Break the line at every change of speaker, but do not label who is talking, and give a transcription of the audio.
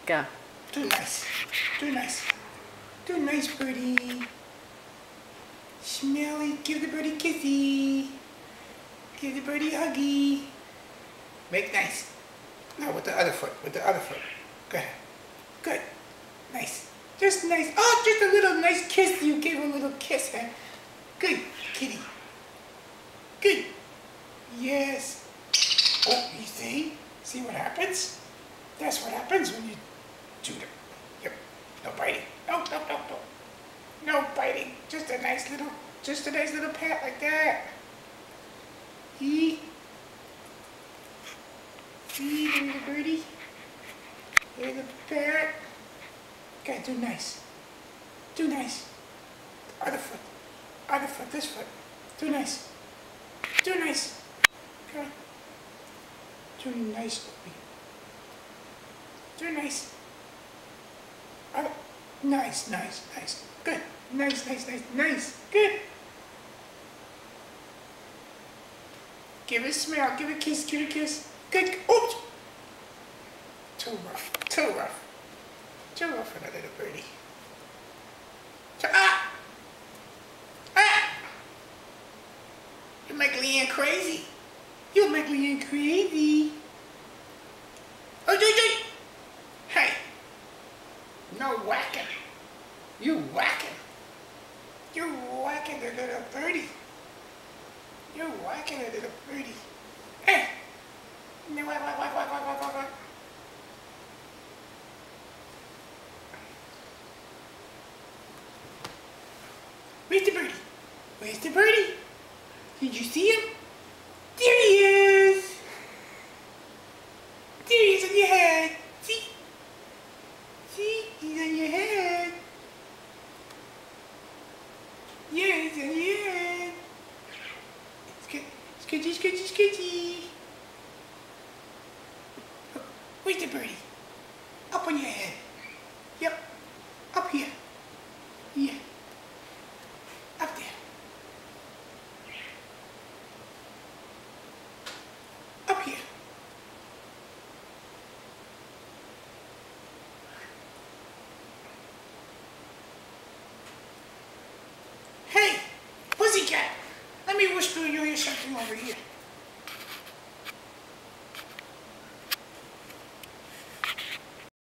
Go.
Too nice. Too nice. Too nice, birdie. Smelly. Give the birdie kissy. Give the birdie huggy. Make nice. Now with the other foot. With the other foot. Good. Good. Nice. Just nice. Oh, just a little nice kiss. You gave a little kiss, huh? Good, kitty. Good. Yes. Oh, you see? See what happens? That's what happens when you do them. Yep. No biting. No, no, no, no. No biting. Just a nice little pat like that. See, there's the birdie. There's the pat. Okay, do nice. Do nice. Other foot. Other foot. This foot. Do nice. Do nice. Okay. Do nice, Opie. Do nice. Other. Nice, nice, nice. Good. Nice, nice, nice, nice. Good. Give it a smell. Give it a kiss. Give it a kiss. Good. Oops. Too rough. Too rough. Too rough for that little birdie. Ah! Ah! You make Leanne crazy. You make Leanne crazy. Oh, hey. No whacking. You whacking. You're whacking the little birdie. You're whacking the little birdie. Hey. No, whack, whack, whack, whack, whack, whack, whack. Where's the birdie? Where's the birdie? Did you see him? There he is! There he is on your head. See? See? He's on your head. Yeah, he's on your head. Sketchy, sketchy, sketchy. Where's the birdie? Up on your head. Yep. Up here. Yeah. Up there. Up here. Hey, pussycat. Let me whisper in your ear something over here.